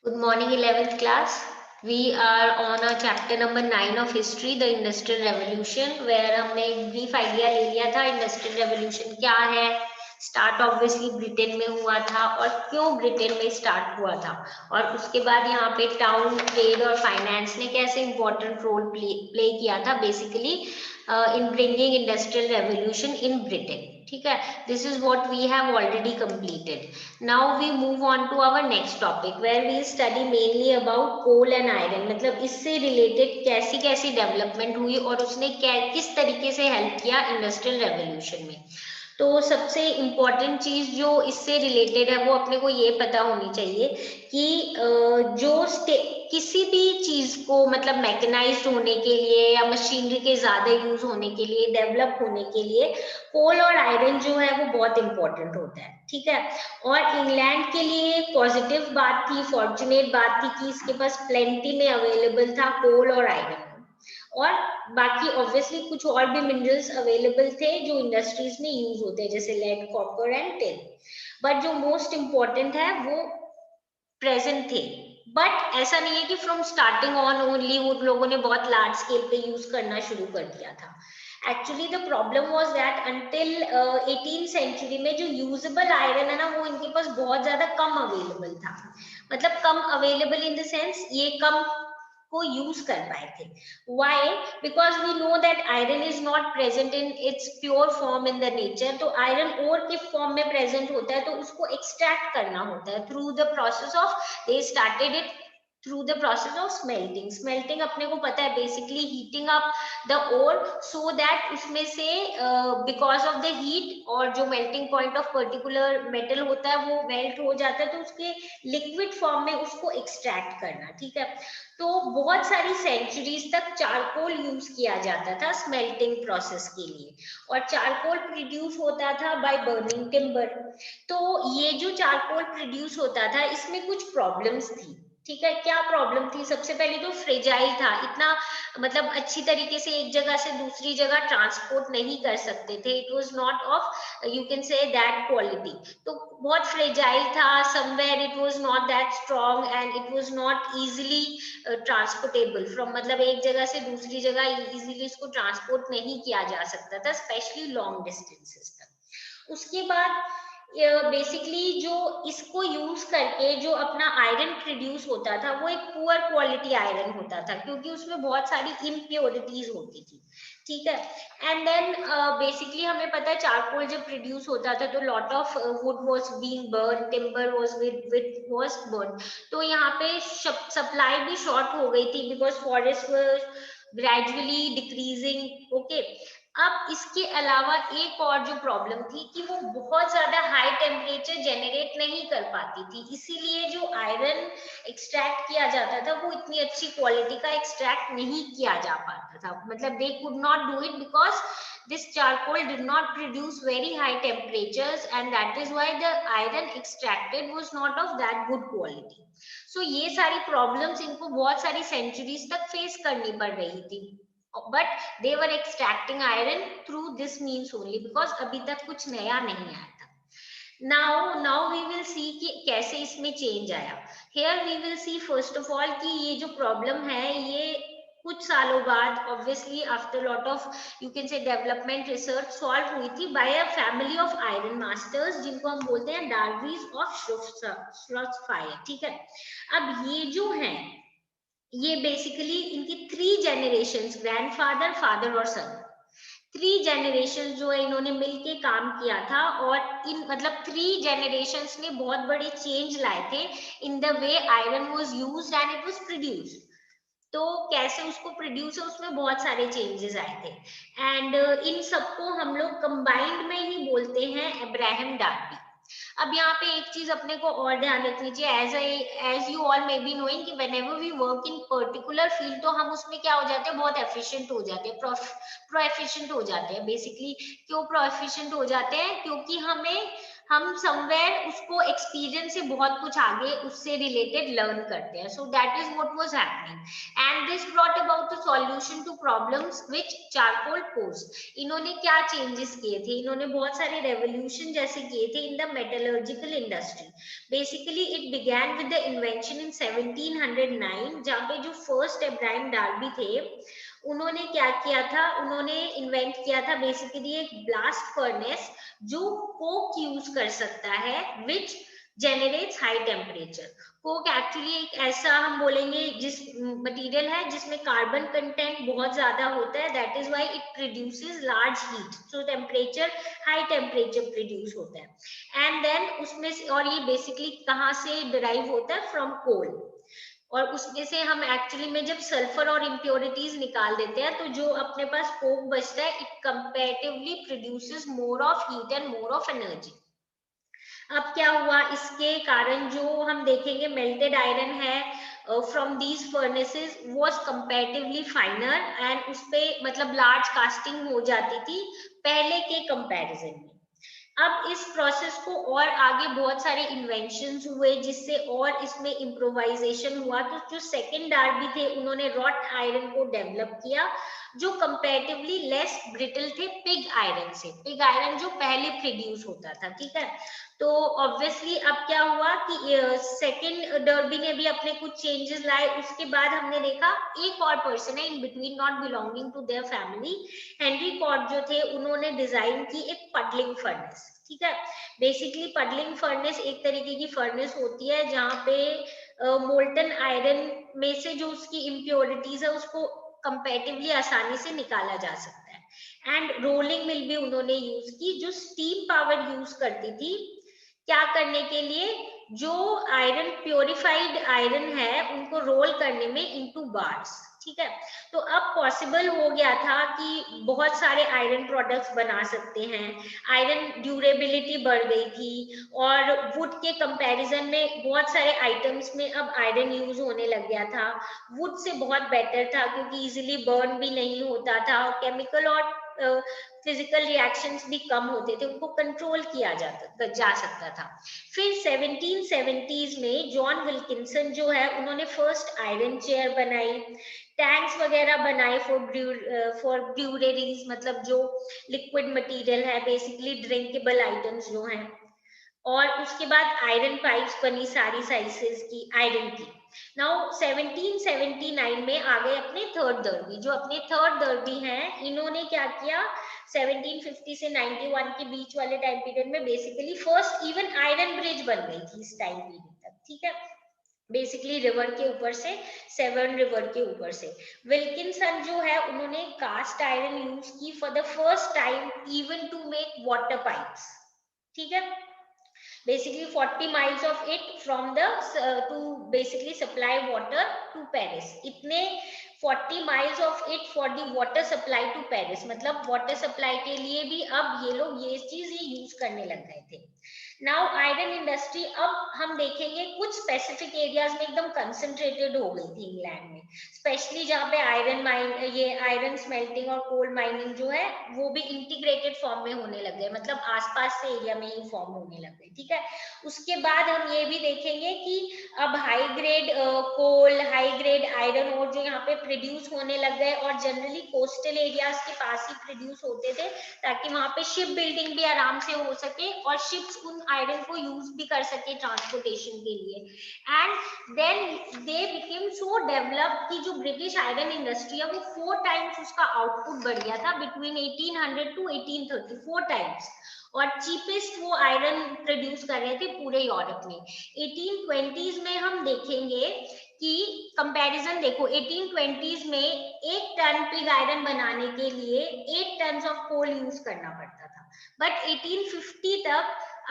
Good morning, 11th class. We are on our chapter number 9 of history, the Industrial Revolution, where हमने एक brief idea ले लिया था Industrial Revolution क्या है, स्टार्ट ऑब्वियसली ब्रिटेन में हुआ था और क्यों ब्रिटेन में स्टार्ट हुआ था, और उसके बाद यहाँ पे टाउन ट्रेड और फाइनेंस ने कैसे इंपॉर्टेंट रोल प्ले किया था basically in bringing industrial revolution in Britain. ठीक है, this is what we have already completed. Now we move on to our next topic where we study mainly about coal and iron. मतलब इससे related कैसी कैसी development हुई और उसने किस तरीके से हेल्प किया इंडस्ट्रियल रेवोल्यूशन में. तो सबसे इम्पोर्टेंट चीज जो इससे रिलेटेड है वो अपने को ये पता होनी चाहिए कि किसी भी चीज को मतलब मैकेनाइज्ड होने के लिए या मशीनरी के ज्यादा यूज होने के लिए, डेवलप होने के लिए कोल और आयरन जो है वो बहुत इंपॉर्टेंट होता है. ठीक है, और इंग्लैंड के लिए पॉजिटिव बात थी, फॉर्चुनेट बात थी कि इसके पास प्लेंटी में अवेलेबल था कोल और आयरन, और बाकी ऑब्वियसली कुछ और भी मिनरल्स अवेलेबल थे जो इंडस्ट्रीज में यूज होते हैं जैसे lead, copper and tin. But जो मोस्ट इम्पोर्टेंट है वो प्रेजेंट थे. बट ऐसा नहीं है कि फ्रॉम स्टार्टिंग ऑन ओनली उन लोगों ने बहुत लार्ज स्केल पे यूज करना शुरू कर दिया था. Actually the problem was that until 18th century में जो यूजेबल आयरन है ना वो इनके पास बहुत ज्यादा कम अवेलेबल था. मतलब कम अवेलेबल इन द सेंस ये कम को यूज कर पाए थे. Why? Because we know that iron is not present in its pure form in the nature. तो आयरन ओर के फॉर्म में प्रेजेंट होता है तो उसको एक्सट्रैक्ट करना होता है through the process of, they started it through the process of smelting. Smelting अपने को पता है basically heating up the ore so that उसमें से because of the heat और जो melting point of particular metal होता है वो melt हो जाता है तो उसके liquid form में उसको extract करना. ठीक है, तो बहुत सारी सेंचुरीज तक चारकोल यूज किया जाता था स्मेल्टिंग प्रोसेस के लिए, और चारकोल प्रोड्यूस होता था बाय बर्निंग टिम्बर. तो ये जो चारकोल प्रोड्यूस होता था इसमें कुछ प्रॉब्लम्स थी. ठीक है, क्या प्रॉब्लम थी? सबसे पहले तो फ्रेजाइल था, इतना मतलब अच्छी तरीके से एक जगह से दूसरी जगह ट्रांसपोर्ट नहीं कर सकते थे. It was not of you can say that quality. तो बहुत फ्रेजाइल था, somewhere it was not that strong and it was not easily transportable from, मतलब एक जगह से दूसरी जगह इजीली इसको ट्रांसपोर्ट नहीं किया जा सकता था, स्पेशली लॉन्ग डिस्टेंसेस तक. उसके बाद बेसिकली जो इसको यूज करके जो अपना आयरन प्रोड्यूस होता था वो एक पुअर क्वालिटी आयरन होता था क्योंकि उसमें बहुत सारी इम्प्योरिटीज होती थी. ठीक है, एंड देन बेसिकली हमें पता है चारकोल जब प्रोड्यूस होता था तो lot of would was being burn, timber was with was born. तो यहाँ पे सप्लाई भी शॉर्ट हो गई थी because forest gradually decreasing. Okay, अब इसके अलावा एक और जो प्रॉब्लम थी कि वो बहुत ज्यादा हाई टेम्परेचर जनरेट नहीं कर पाती थी, इसीलिए जो आयरन एक्सट्रैक्ट किया जाता था वो इतनी अच्छी क्वालिटी का एक्सट्रैक्ट नहीं किया जा पाता था. मतलब they could not do it because this charcoal did not produce very high temperatures and that is why the iron extracted was not of that good quality. So ये सारी problems इनको बहुत सारी centuries तक face करनी पड़ रही थी, but they were extracting iron through this means only because अभी तक कुछ नया नहीं आया था. now we will see कि कैसे इसमें चेंज आया. here we will see first of all कि ये जो प्रॉब्लम है ये कुछ सालों बाद obviously after lot of you can say development research solve हुई थी by a family of iron masters जिनको हम बोलते हैं डार्वीज ऑफ श्रोफ्सफायर. ठीक है, अब ये जो है ये बेसिकली इनकी 3 जनरेशंस, ग्रैंडफादर, फादर और सन, 3 जनरेशन जो है इन्होंने मिलके काम किया था और इन मतलब 3 जनरेशंस ने बहुत बड़े चेंज लाए थे in the way iron was used and it was produced. तो कैसे उसको प्रोड्यूस है उसमें बहुत सारे चेंजेस आए थे एंड इन सबको हम लोग कंबाइंड में ही बोलते हैं अब्राहम डार्बी. अब यहाँ पे एक चीज अपने को और ध्यान रखनी चाहिए, as you all may be knowing कि whenever we work in particular field तो हम उसमें क्या हो जाते हैं, बहुत एफिशिएंट हो जाते हैं, प्रो एफिशिएंट हो जाते हैं. बेसिकली क्यों प्रो एफिशिएंट हो जाते हैं? क्योंकि हमें हम समवेयर उसको एक्सपीरियंस से बहुत कुछ आगे उससे रिलेटेड लर्न करते हैं. So that is what was happening and this brought about the solution to problems which charcoal posed. इन्होंने क्या चेंजेस किए थे, इन्होंने बहुत सारे रेवोल्यूशन जैसे किए थे in the metallurgical industry. Basically it began with the invention in 1709 जहाँ पे जो फर्स्ट इब्राहिम डार्बी थे उन्होंने क्या किया था, उन्होंने इन्वेंट किया था बेसिकली एक ब्लास्ट फर्नेस जो कोक यूज कर सकता है which generates high temperature. Coke actually एक ऐसा हम बोलेंगे जिस मटेरियल है जिसमें कार्बन कंटेंट बहुत ज्यादा होता है, that is why it produces large heat. So temperature high temperature produce होता है एंड देन उसमें से, और ये बेसिकली कहाँ से डिराइव होता है, फ्रॉम कोल. और उसमें से हम एक्चुअली में जब सल्फर और इम्प्योरिटीज निकाल देते हैं तो जो अपने पास कोक बचता है it comparatively produces more of heat and more of energy. अब क्या हुआ, इसके कारण जो हम देखेंगे मेल्टेड आयरन है from these furnaces was comparatively फाइनर and उस पे मतलब लार्ज कास्टिंग हो जाती थी पहले के कंपैरिजन में. अब इस प्रोसेस को और आगे बहुत सारे इन्वेंशंस हुए जिससे और इसमें इम्प्रोवाइजेशन हुआ. तो जो सेकंड डार्बी थे उन्होंने रॉट आयरन को डेवलप किया जो कंपैरेटिवली लेस ब्रिटल थे पिग आयरन से. पिग आयरन जो पहले प्रोड्यूस होता था, ठीक है. तो ऑब्वियसली अब क्या हुआ कि सेकंड डर्बी ने भी अपने कुछ चेंजेस लाए. उसके बाद हमने देखा एक और पर्सन है in between not belonging to their family, Henry Cort जो थे उन्होंने डिजाइन की एक पडलिंग फर्नेस. ठीक है, बेसिकली पडलिंग फर्नेस एक तरीके की फर्नेस होती है जहाँ पे मोल्टन आयरन में से जो उसकी इम्प्योरिटीज है उसको कंपैरेटिवली आसानी से निकाला जा सकता है. एंड रोलिंग मिल भी उन्होंने यूज की जो स्टीम पावर यूज करती थी क्या करने के लिए, जो आयरन प्योरिफाइड आयरन है उनको रोल करने में इनटू बार्स. ठीक है, तो अब पॉसिबल हो गया था कि बहुत सारे आयरन प्रोडक्ट्स बना सकते हैं. आयरन ड्यूरेबिलिटी बढ़ गई थी और वुड के कंपैरिजन में बहुत सारे आइटम्स में अब आयरन यूज होने लग गया था. वुड से बहुत बेटर था क्योंकि इजीली बर्न भी नहीं होता था, केमिकल और फिजिकल रिएक्शंस भी कम होते थे, उनको कंट्रोल किया जा सकता था. फिर 1770s में जॉन विल्किंसन जो है उन्होंने फर्स्ट आयरन चेयर बनाई, टैंक्स वगैरह बनाए फॉर ब्रूअरीज, मतलब जो लिक्विड मटेरियल है बेसिकली ड्रिंकेबल आइटम्स जो हैं. और उसके बाद आयरन पाइप्स बनी सारी साइजेस की आयरन की. नाउ 1779 में आ गए अपने थर्ड दर्बी. जो अपने थर्ड दर्बी हैं इन्होंने क्या किया, 1750 से 91 के बीच वाले टाइम पीरियड में basically first even iron bridge बन गई थी इस टाइम पीरियड तक. ठीक है, बेसिकली रिवर के ऊपर से, सेवन रिवर के ऊपर से. विल्किंसन जो है उन्होंने कास्ट आयरन यूज की for the first time even to make water pipes. ठीक है, basically 40 miles of it from the to basically supply water to Paris. इतने 40 miles of it for the water supply to Paris, मतलब water supply के लिए भी अब ये लोग ये चीज ये यूज करने लग गए थे. नाउ आयरन इंडस्ट्री अब हम देखेंगे कुछ स्पेसिफिक एरियाज में एकदम कंसंट्रेटेड हो गई थी इंग्लैंड में, स्पेशली जहाँ पे आयरन माइन, ये आयरन स्मेल्टिंग और कोल माइनिंग जो है वो भी इंटीग्रेटेड फॉर्म में होने लग गए, मतलब आसपास से एरिया में ही फॉर्म होने लग गए. ठीक है, उसके बाद हम ये भी देखेंगे कि अब हाई ग्रेड कोल, हाई ग्रेड आयरन और जो यहाँ पे प्रोड्यूस होने लग गए और जनरली कोस्टल एरियाज के पास ही प्रोड्यूस होते थे ताकि वहां पे शिप बिल्डिंग भी आराम से हो सके और शिप्स उन आयरन को यूज भी कर सके ट्रांसपोर्टेशन के लिए. And then they became so develop कि जो ब्रिटिश आयरन इंडस्ट्री है वो 4 टाइम्स उसका आउटपुट बढ़ गया था बिटवीन 1800 टू 1830, 4 टाइम्स. और चीपेस्ट वो आयरन प्रोड्यूस कर रहे थे पूरे यूरोप में. 1820s में हम देखेंगे कि कंपैरिजन देखो, 1820s में 1 टन पिग आयरन बनाने के लिए 8 टन ऑफ कोल यूज करना पड़ता था, बट 1850 तक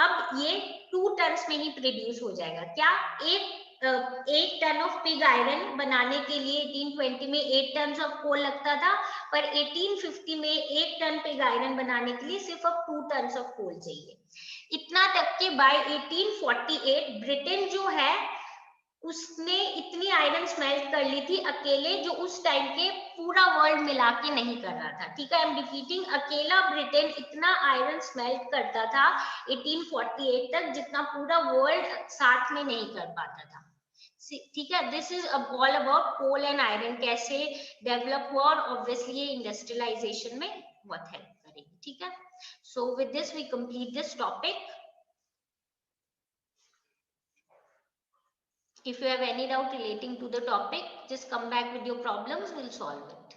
अब ये 2 टन में ही प्रोड्यूस हो जाएगा. क्या, 8 टन ऑफ पिग आयरन बनाने के लिए 1820 में 8 टन ऑफ कोल लगता था, पर 1850 में 1 टन पिग आयरन बनाने के लिए सिर्फ अब 2 टन ऑफ कोल चाहिए. इतना तक के बाय 1848 ब्रिटेन जो है उसने इतनी आयरन स्मेल्ट कर ली थी अकेले, जो उस टाइम के पूरा वर्ल्ड मिला के नहीं कर रहा था। ठीक है, आई एम रिपीटिंग, अकेला ब्रिटेन इतना आयरन स्मेल्ट करता था 1848 तक, जितना पूरा वर्ल्ड साथ में नहीं कर पाता था। ठीक है, this is all about coal and iron कैसे डेवलप हुआ, और ऑब्वियसली ये इंडस्ट्रियलाइजेशन में बहुत हेल्प करेगी। ठीक है, so with this we complete this topic. If you have any doubt relating to the topic, just come back with your problems, we'll solve it.